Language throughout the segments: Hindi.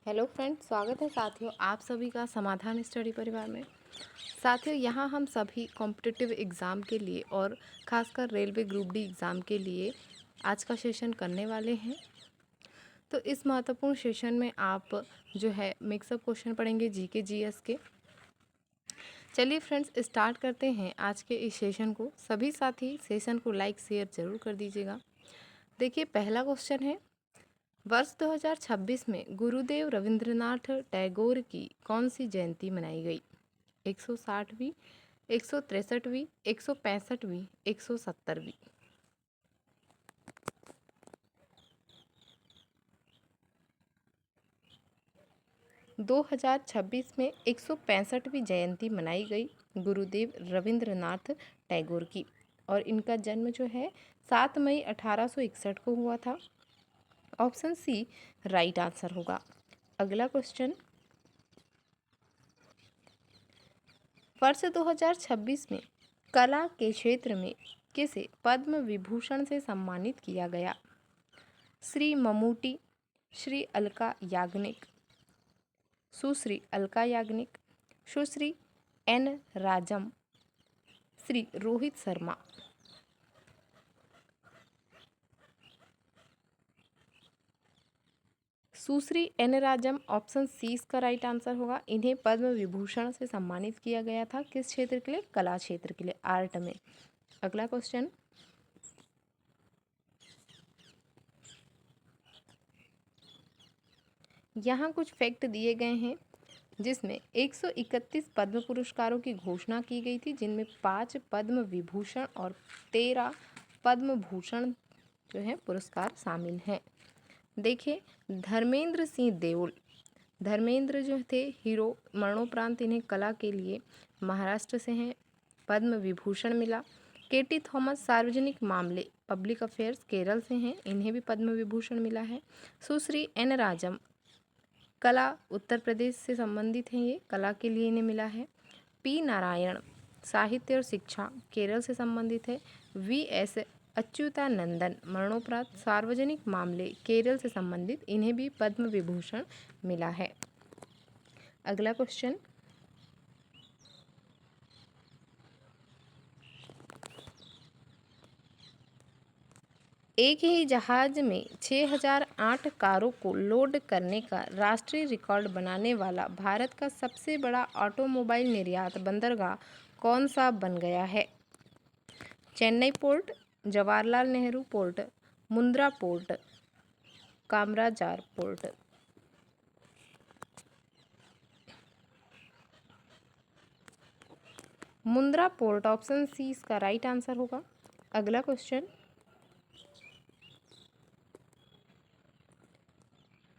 हेलो फ्रेंड्स, स्वागत है साथियों आप सभी का समाधान स्टडी परिवार में। साथियों, यहाँ हम सभी कॉम्पिटिटिव एग्ज़ाम के लिए और ख़ासकर रेलवे ग्रुप डी एग्ज़ाम के लिए आज का सेशन करने वाले हैं। तो इस महत्वपूर्ण सेशन में आप जो है मिक्सअप क्वेश्चन पढ़ेंगे जीके जीएस के। चलिए फ्रेंड्स, स्टार्ट करते हैं आज के इस सेशन को। सभी साथी सेशन को लाइक शेयर ज़रूर कर दीजिएगा। देखिए, पहला क्वेश्चन है, वर्ष 2026 में गुरुदेव रविंद्रनाथ टैगोर की कौन सी जयंती मनाई गई? 160वीं, 163वीं, 165वीं, 170वीं। 2026 में 165वीं जयंती मनाई गई गुरुदेव रविंद्रनाथ टैगोर की, और इनका जन्म जो है 7 मई 1861 को हुआ था। ऑप्शन सी राइट आंसर होगा। अगला क्वेश्चन, वर्ष 2026 में कला के क्षेत्र में किसे पद्म विभूषण से सम्मानित किया गया? श्री ममूटी, श्री अलका याग्निक, सुश्री अलका याग्निक, सुश्री एन राजम, श्री रोहित शर्मा। सुश्री एन राजम ऑप्शन सी इसका राइट आंसर होगा। इन्हें पद्म विभूषण से सम्मानित किया गया था। किस क्षेत्र के लिए? कला क्षेत्र के लिए, आर्ट में। अगला क्वेश्चन, यहाँ कुछ फैक्ट दिए गए हैं जिसमें 131 पद्म पुरस्कारों की घोषणा की गई थी, जिनमें 5 पद्म विभूषण और 13 पद्म भूषण जो है पुरस्कार शामिल हैं। देखिए, धर्मेंद्र सिंह देओल, धर्मेंद्र जो थे हीरो, मरणोपरांत इन्हें कला के लिए महाराष्ट्र से हैं, पद्म विभूषण मिला। केटी थॉमस सार्वजनिक मामले पब्लिक अफेयर्स केरल से हैं, इन्हें भी पद्म विभूषण मिला है। सुश्री एन राजम कला उत्तर प्रदेश से संबंधित हैं, ये कला के लिए इन्हें मिला है। पी नारायण साहित्य और शिक्षा केरल से संबंधित है। वी एस अच्युतानंदन मरणोपरांत सार्वजनिक मामले केरल से संबंधित, इन्हें भी पद्म विभूषण मिला है। अगला क्वेश्चन, एक ही जहाज में 6008 कारों को लोड करने का राष्ट्रीय रिकॉर्ड बनाने वाला भारत का सबसे बड़ा ऑटोमोबाइल निर्यात बंदरगाह कौन सा बन गया है? Chennai port, Jawaharlal Nehru port, Mundra port, Kamarajar port. Mundra port option C इसका राइट आंसर होगा। अगला क्वेश्चन,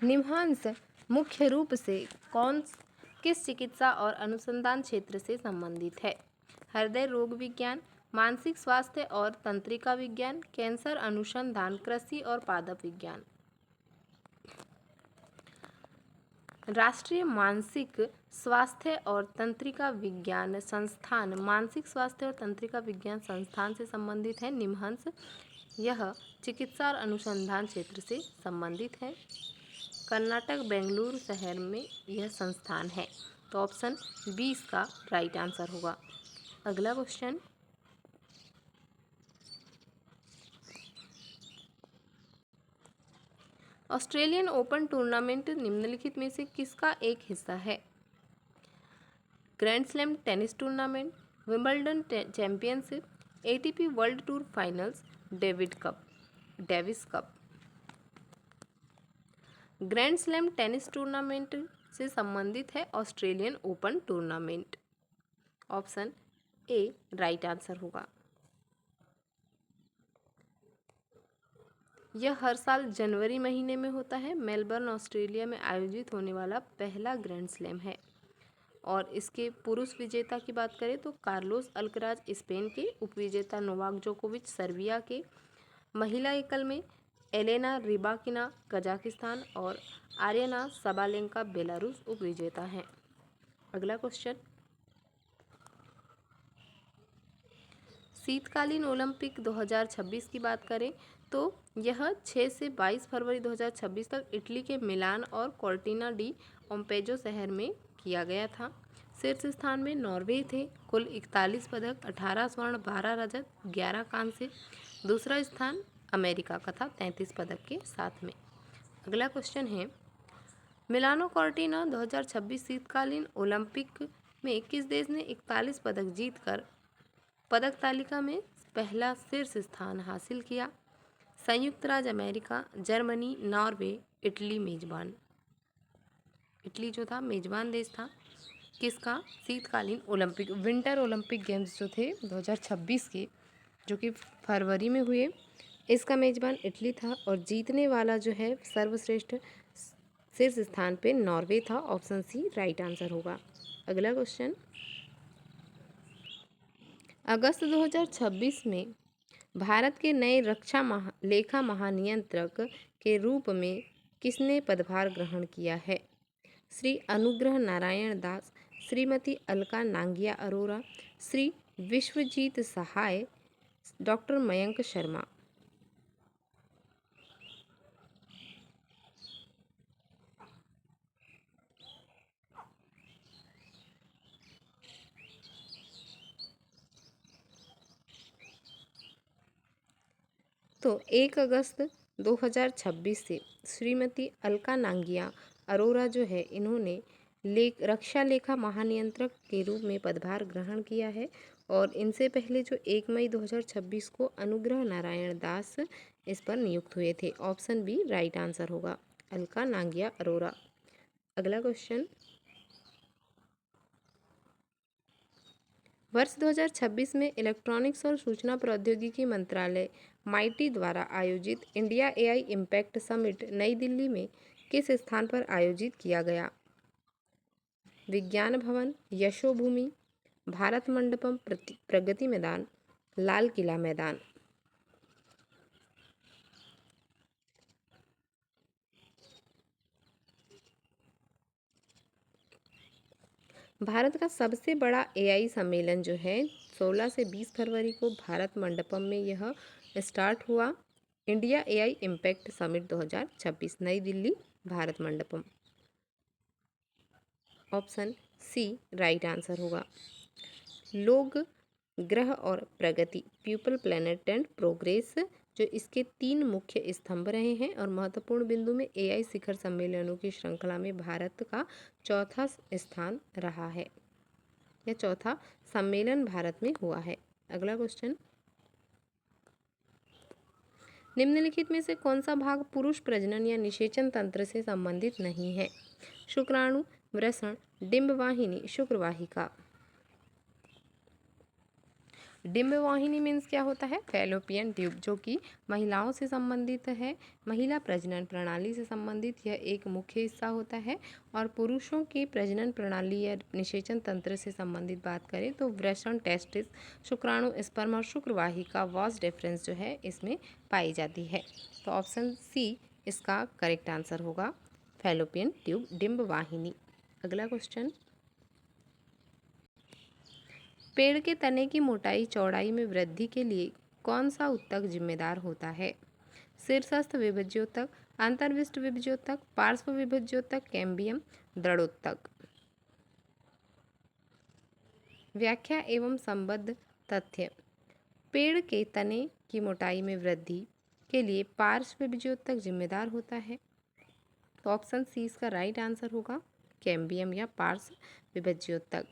निम्हांस मुख्य रूप से किस चिकित्सा और अनुसंधान क्षेत्र से संबंधित है? हृदय रोग विज्ञान, मानसिक स्वास्थ्य और तंत्रिका विज्ञान, कैंसर अनुसंधान, कृषि और पादप विज्ञान। राष्ट्रीय मानसिक स्वास्थ्य और तंत्रिका विज्ञान संस्थान मानसिक स्वास्थ्य और तंत्रिका विज्ञान संस्थान से संबंधित है। निम्हांस यह चिकित्सा और अनुसंधान क्षेत्र से संबंधित है। कर्नाटक बेंगलुरु शहर में यह संस्थान है। तो ऑप्शन बी इसका राइट आंसर होगा। अगला क्वेश्चन, ऑस्ट्रेलियन ओपन टूर्नामेंट निम्नलिखित में से किसका एक हिस्सा है? Grand slam tennis tournament, Wimbledon championship, ATP world tour finals, Davis cup. Grand slam tennis tournament से संबंधित है Australian open tournament. Option A right answer होगा। यह हर साल जनवरी महीने में होता है। मेलबर्न ऑस्ट्रेलिया में आयोजित होने वाला पहला ग्रैंड स्लैम है। और इसके पुरुष विजेता की बात करें तो कार्लोस अल्कराज स्पेन के, उपविजेता नोवाक जोकोविच सर्बिया के, महिला एकल में एलेना रिबाकिना कजाकिस्तान और आर्यना सबालेंका बेलारूस उपविजेता हैं। अगला क्वेश्चन, शीतकालीन ओलंपिक 2026 की बात करें तो यह 6 से 22 फरवरी 2026 तक इटली के मिलान और कॉर्टिना डी ओम्पेजो शहर में किया गया था। शीर्ष स्थान में नॉर्वे थे, कुल 41 पदक, 18 स्वर्ण, 12 रजत, 11 कांस्य। दूसरा स्थान अमेरिका का था 33 पदक के साथ में। अगला क्वेश्चन है, मिलानो कॉर्टिना 2026 शीतकालीन ओलंपिक में किस देश ने 41 पदक जीतकर पदक तालिका में पहला शीर्ष स्थान हासिल किया? संयुक्त राज्य अमेरिका, जर्मनी, नॉर्वे, इटली मेजबान। इटली जो था मेजबान देश था किसका? शीतकालीन ओलंपिक, विंटर ओलंपिक गेम्स जो थे 2026 के, जो कि फरवरी में हुए, इसका मेजबान इटली था और जीतने वाला जो है सर्वश्रेष्ठ शीर्ष स्थान पे नॉर्वे था। ऑप्शन सी राइट आंसर होगा। अगला क्वेश्चन, अगस्त 2026 में भारत के नए रक्षा लेखा महानियंत्रक के रूप में किसने पदभार ग्रहण किया है? श्री अनुग्रह नारायण दास, श्रीमती अलका नांगिया अरोरा, श्री विश्वजीत सहाय, डॉक्टर मयंक शर्मा। तो 1 अगस्त 2026 से श्रीमती अलका नांगिया अरोरा जो है, इन्होंने रक्षा लेखा महानियंत्रक के रूप में पदभार ग्रहण किया है। और इनसे पहले जो 1 मई 2026 को अनुग्रह नारायण दास इस पर नियुक्त हुए थे। ऑप्शन बी राइट आंसर होगा, अलका नांगिया अरोरा। अगला क्वेश्चन, वर्ष 2026 में इलेक्ट्रॉनिक्स और सूचना प्रौद्योगिकी मंत्रालय माइटी द्वारा आयोजित इंडिया एआई इम्पैक्ट समिट नई दिल्ली में किस स्थान पर आयोजित किया गया? विज्ञान भवन, यशोभूमि, भारत मंडपम, प्रगति मैदान, लाल किला मैदान। भारत का सबसे बड़ा एआई सम्मेलन जो है 16 से 20 फरवरी को भारत मंडपम में यह स्टार्ट हुआ। India AI impact summit 2026 New Delhi, Bharat Mandapam. Option C right answer होगा। लोग, ग्रह और प्रगति, पीपल, प्लेनेट एंड प्रोग्रेस जो इसके 3 मुख्य स्तंभ रहे हैं। और महत्वपूर्ण बिंदु में एआई शिखर सम्मेलनों की श्रृंखला में भारत का चौथा स्थान रहा है, या चौथा सम्मेलन भारत में हुआ है। अगला क्वेश्चन, निम्नलिखित में से कौन सा भाग पुरुष प्रजनन या निषेचन तंत्र से संबंधित नहीं है? शुक्राणु, वृषण, डिंबवाहिनी, शुक्रवाहिका। डिंबवाहिनी मीन्स क्या होता है? फैलोपियन ट्यूब, जो कि महिलाओं से संबंधित है, महिला प्रजनन प्रणाली से संबंधित यह एक मुख्य हिस्सा होता है। और पुरुषों की प्रजनन प्रणाली या निषेचन तंत्र से संबंधित बात करें तो वृषण, टेस्टिस, शुक्राणु, स्पर्म और शुक्रवाहिका वास डिफरेंस जो है इसमें पाई जाती है। तो ऑप्शन सी इसका करेक्ट आंसर होगा, फैलोपियन ट्यूब, डिंबवाहिनी। अगला क्वेश्चन, पेड़ के तने की मोटाई चौड़ाई में वृद्धि के लिए कौन सा ऊतक जिम्मेदार होता है? शीर्षस्थ विभज्योतक, अंतर्विष्ट विभज्योतक, पार्श्व विभज्योतक, कैम्बियम, दृढ़ोतक। व्याख्या एवं संबद्ध तथ्य, पेड़ के तने की मोटाई में वृद्धि के लिए पार्श्व विभज्योतक जिम्मेदार होता है। तो ऑप्शन सी इसका राइट आंसर होगा, कैम्बियम या पार्श्व विभज्योतक।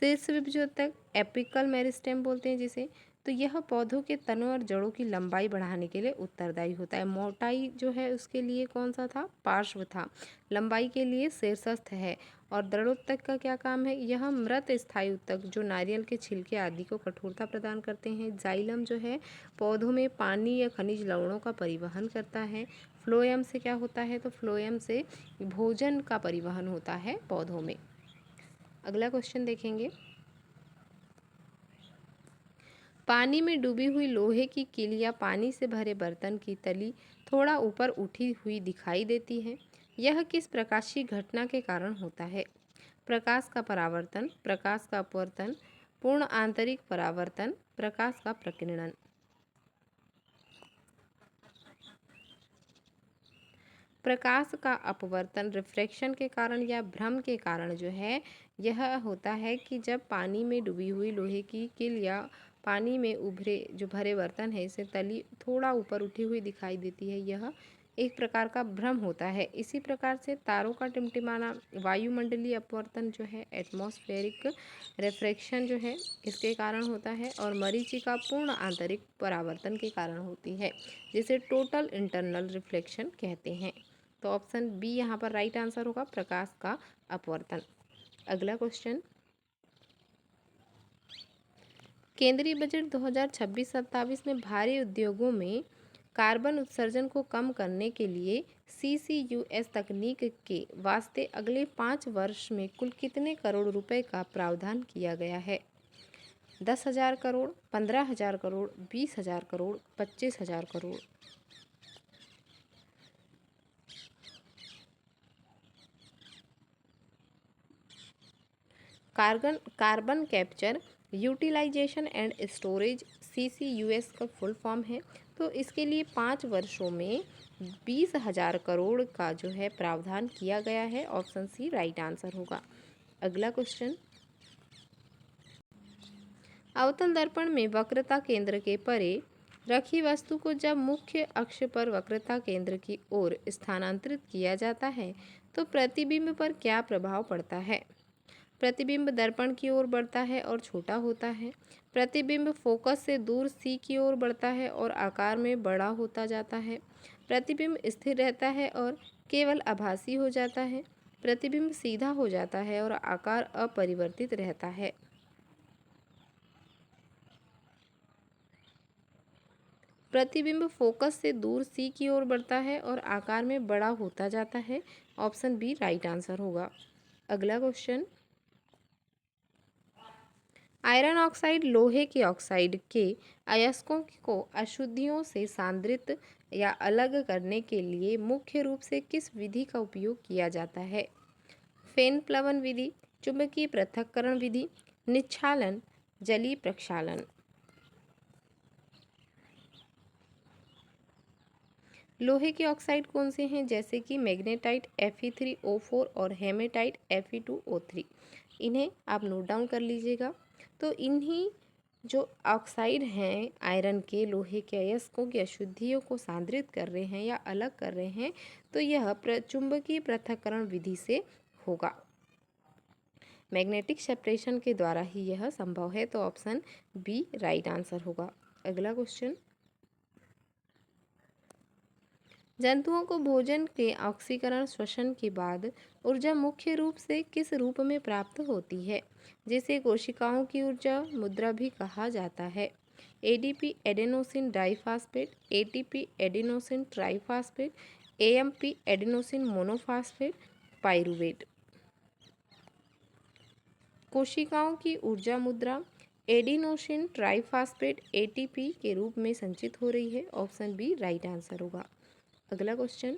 शीर्ष विभज्योतक, एपिकल मेरिस्टेम बोलते हैं जिसे, तो यह पौधों के तनों और जड़ों की लंबाई बढ़ाने के लिए उत्तरदायी होता है। मोटाई जो है उसके लिए कौन सा था? पार्श्व था। लंबाई के लिए शीर्षस्थ है। और दृढ़ोत्तक का क्या काम है? यह मृत स्थायी उत्तक जो नारियल के छिलके आदि को कठोरता प्रदान करते हैं। जाइलम जो है पौधों में पानी या खनिज लवणों का परिवहन करता है। फ्लोएम से क्या होता है? तो फ्लोएम से भोजन का परिवहन होता है पौधों में। अगला क्वेश्चन देखेंगे, पानी में डूबी हुई लोहे की कील या पानी से भरे बर्तन की तली थोड़ा ऊपर उठी हुई दिखाई देती है। यह किस प्रकाशीय घटना के कारण होता है? प्रकाश का परावर्तन, प्रकाश का अपवर्तन, पूर्ण आंतरिक परावर्तन, प्रकाश का प्रकीर्णन। प्रकाश का अपवर्तन रिफ्रैक्शन के कारण या भ्रम के कारण जो है यह होता है कि जब पानी में डूबी हुई लोहे की किल या पानी में उभरे जो भरे बर्तन है इसे तली थोड़ा ऊपर उठी हुई दिखाई देती है, यह एक प्रकार का भ्रम होता है। इसी प्रकार से तारों का टिमटिमाना वायुमंडलीय अपवर्तन जो है एटमॉस्फेरिक रिफ्रैक्शन जो है इसके कारण होता है, और मरीचिका पूर्ण आंतरिक परावर्तन के कारण होती है, जिसे टोटल इंटरनल रिफ्लेक्शन कहते हैं। तो ऑप्शन बी यहाँ पर राइट आंसर होगा, प्रकाश का अपवर्तन। अगला क्वेश्चन, केंद्रीय बजट 2026-27 में भारी उद्योगों में कार्बन उत्सर्जन को कम करने के लिए CCUS तकनीक के वास्ते अगले 5 वर्ष में कुल कितने करोड़ रुपए का प्रावधान किया गया है? 10,000 crore, 15,000 crore, 20,000 crore, 25,000 crore. Carbon capture utilisation and storage CCUS का फुल फॉर्म है। तो इसके लिए 5 वर्षों में 20,000 करोड़ का जो है प्रावधान किया गया है। ऑप्शन सी राइट आंसर होगा। अगला क्वेश्चन, अवतल दर्पण में वक्रता केंद्र के परे रखी वस्तु को जब मुख्य अक्ष पर वक्रता केंद्र की ओर स्थानांतरित किया जाता है तो प्रतिबिंब पर क्या प्रभाव पड़ता है? प्रतिबिंब दर्पण की ओर बढ़ता है और छोटा होता है। प्रतिबिंब फोकस से दूर सी की ओर बढ़ता है और आकार में बड़ा होता जाता है। प्रतिबिंब स्थिर रहता है और केवल आभासी हो जाता है। प्रतिबिंब सीधा हो जाता है और आकार अपरिवर्तित रहता है। प्रतिबिंब फोकस से दूर सी की ओर बढ़ता है और आकार में बड़ा होता जाता है। ऑप्शन बी राइट आंसर होगा। अगला क्वेश्चन, आयरन ऑक्साइड लोहे के ऑक्साइड के अयस्कों को अशुद्धियों से सांद्रित या अलग करने के लिए मुख्य रूप से किस विधि का उपयोग किया जाता है? फेन प्लवन विधि, चुंबकीय पृथक्करण विधि, निच्छालन, जलीय प्रक्षालन। लोहे के ऑक्साइड कौन से हैं? जैसे कि मैग्नेटाइट Fe3O4 और हेमेटाइट Fe2O3। इन्हें आप नोट डाउन कर लीजिएगा। तो इन्हीं जो ऑक्साइड हैं आयरन के लोहे के अयस्कों की अशुद्धियों को सांद्रित कर रहे हैं या अलग कर रहे हैं, तो यह चुंबकीय पृथक्करण विधि से होगा। मैग्नेटिक सेपरेशन के द्वारा ही यह संभव है। तो ऑप्शन बी राइट आंसर होगा। अगला क्वेश्चन, जंतुओं को भोजन के ऑक्सीकरण श्वसन के बाद ऊर्जा मुख्य रूप से किस रूप में प्राप्त होती है, जिसे कोशिकाओं की ऊर्जा मुद्रा भी कहा जाता है? ADP adenosine diphosphate, ATP adenosine triphosphate, AMP adenosine monophosphate, pyruvate. कोशिकाओं की ऊर्जा मुद्रा एडिनोसिन ट्राइफास्फेट ATP के रूप में संचित हो रही है। ऑप्शन बी राइट आंसर होगा। अगला क्वेश्चन,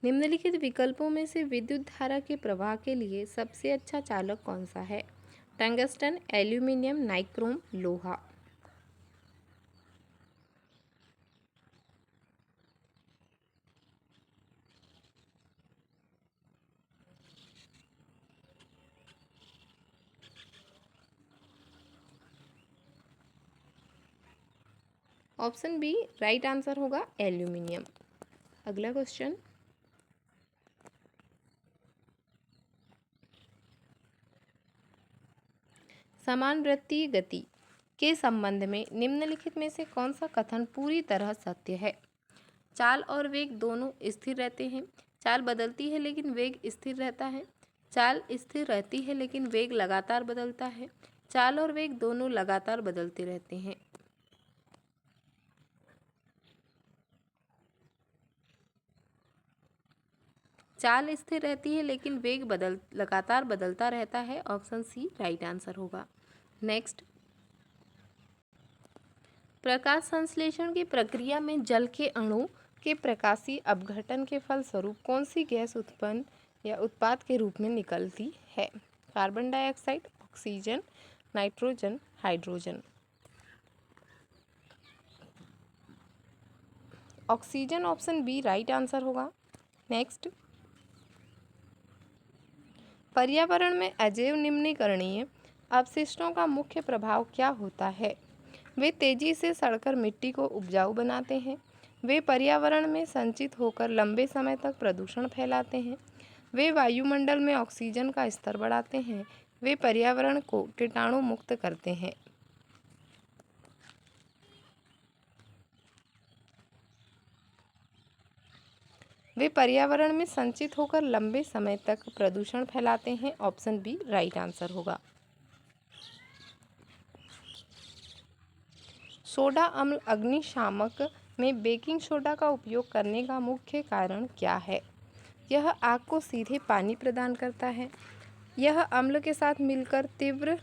निम्नलिखित विकल्पों में से विद्युत धारा के प्रवाह के लिए सबसे अच्छा चालक कौन सा है? टंगस्टन, एल्यूमिनियम, नाइक्रोम, लोहा। ऑप्शन बी राइट आंसर होगा, एल्यूमिनियम। अगला क्वेश्चन, समानवृत्तीय गति के संबंध में निम्नलिखित में से कौन सा कथन पूरी तरह सत्य है? चाल और वेग दोनों स्थिर रहते हैं। चाल बदलती है लेकिन वेग स्थिर रहता है। चाल स्थिर रहती है लेकिन वेग लगातार बदलता है। चाल और वेग दोनों लगातार बदलते रहते हैं। चाल स्थिर रहती है लेकिन वेग लगातार बदलता रहता है। ऑप्शन सी राइट आंसर होगा। नेक्स्ट, प्रकाश संश्लेषण की प्रक्रिया में जल के अणु के प्रकाशीय अपघटन के फलस्वरूप कौन सी गैस उत्पन्न या उत्पाद के रूप में निकलती है? Carbon dioxide, oxygen, nitrogen, hydrogen. Oxygen option B right answer होगा। नेक्स्ट, पर्यावरण में अजैव निम्नीकरणीय अपशिष्टों का मुख्य प्रभाव क्या होता है? वे तेजी से सड़कर मिट्टी को उपजाऊ बनाते हैं, वे पर्यावरण में संचित होकर लंबे समय तक प्रदूषण फैलाते हैं, वे वायुमंडल में ऑक्सीजन का स्तर बढ़ाते हैं, वे पर्यावरण को कीटाणु मुक्त करते हैं। वे पर्यावरण में संचित होकर लंबे समय तक प्रदूषण फैलाते हैं। ऑप्शन बी राइट आंसर होगा। सोडा अम्ल अग्निशामक में बेकिंग सोडा का उपयोग करने का मुख्य कारण क्या है? यह आग को सीधे पानी प्रदान करता है, यह अम्ल के साथ मिलकर तीव्र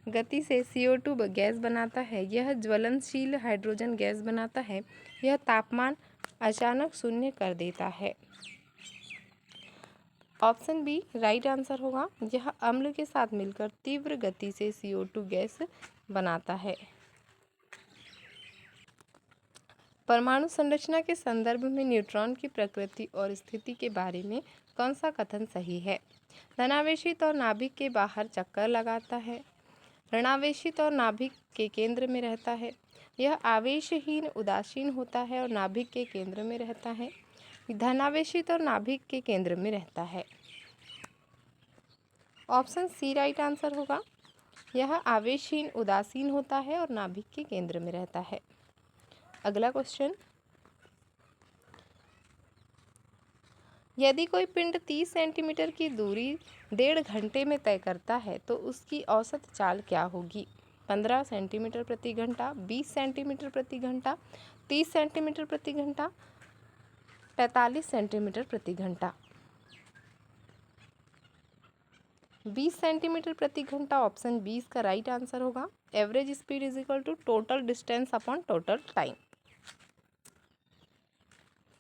गति से CO2 गैस बनाता है, यह ज्वलनशील हाइड्रोजन गैस बनाता है, यह तापमान अचानक शून्य कर देता है। ऑप्शन बी राइट आंसर होगा। यह अम्ल के साथ मिलकर तीव्र गति से CO2 गैस बनाता है। परमाणु संरचना के संदर्भ में न्यूट्रॉन की प्रकृति और स्थिति के बारे में कौन सा कथन सही है? धनावेशित और नाभिक के बाहर चक्कर लगाता है, ऋणावेशित और नाभिक के केंद्र में रहता है, यह आवेशहीन उदासीन होता है और नाभिक के केंद्र में रहता है, धनावेशित और नाभिक के केंद्र में रहता है। ऑप्शन सी राइट आंसर होगा। यह आवेशहीन उदासीन होता है और नाभिक के केंद्र में रहता है। अगला क्वेश्चन, यदि कोई पिंड 30 सेंटीमीटर की दूरी 1.5 घंटे में तय करता है तो उसकी औसत चाल क्या होगी? 15 सेंटीमीटर प्रति घंटा, 20 सेंटीमीटर प्रति घंटा, 30 सेंटीमीटर प्रति घंटा, 45 सेंटीमीटर प्रति घंटा। 20 सेंटीमीटर प्रति घंटा ऑप्शन 20 का राइट आंसर होगा। Average speed is equal to total distance upon total time.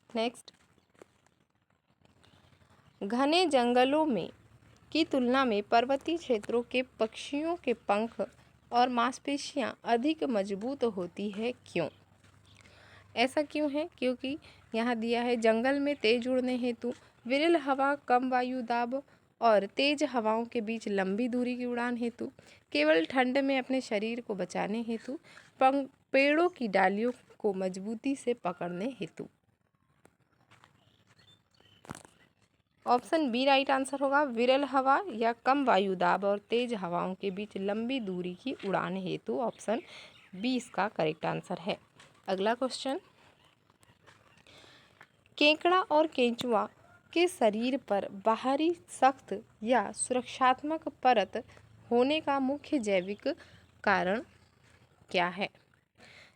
Next, घने जंगलों में की तुलना में पर्वतीय क्षेत्रों के पक्षियों के पंख और मांसपेशियां अधिक मजबूत होती है, क्यों? ऐसा क्यों है? क्योंकि यहाँ दिया है जंगल में तेज उड़ने हेतु विरल हवा, कम वायु दाब और तेज हवाओं के बीच लंबी दूरी की उड़ान हेतु, केवल ठंड में अपने शरीर को बचाने हेतु, पेड़ों की डालियों को मजबूती से पकड़ने हेतु। ऑप्शन बी राइट आंसर होगा। विरल हवा या कम वायु दाब और तेज हवाओं के बीच लंबी दूरी की उड़ान हेतु ऑप्शन बी इसका करेक्ट आंसर है। अगला क्वेश्चन, केकड़ा और केंचुआ के शरीर पर बाहरी सख्त या सुरक्षात्मक परत होने का मुख्य जैविक कारण क्या है?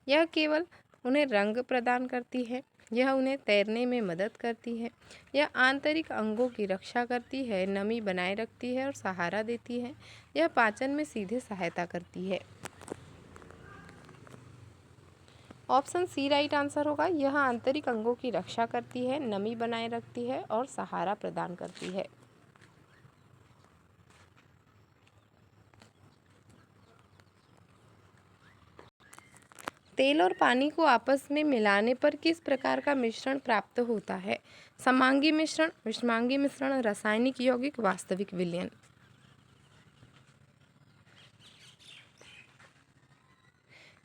यह केवल उन्हें रंग प्रदान करती है, यह उन्हें तैरने में मदद करती है, यह आंतरिक अंगों की रक्षा करती है, नमी बनाए रखती है और सहारा देती है, यह पाचन में सीधे सहायता करती है। ऑप्शन सी राइट आंसर होगा। यह आंतरिक अंगों की रक्षा करती है, नमी बनाए रखती है और सहारा प्रदान करती है। तेल और पानी को आपस में मिलाने पर किस प्रकार का मिश्रण प्राप्त होता है? समांगी मिश्रण, विषमांगी मिश्रण, रासायनिक यौगिक, वास्तविक विलयन।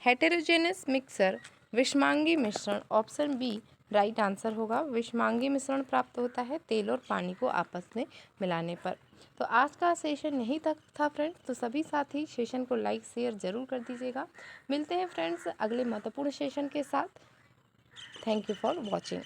हेटेरोजेनस मिक्सर विषमांगी मिश्रण ऑप्शन बी राइट आंसर होगा। विषमांगी मिश्रण प्राप्त होता है तेल और पानी को आपस में मिलाने पर। तो आज का सेशन यहीं तक था फ्रेंड्स। तो सभी साथी सेशन को लाइक शेयर ज़रूर कर दीजिएगा। मिलते हैं फ्रेंड्स अगले महत्वपूर्ण सेशन के साथ। Thank you for watching.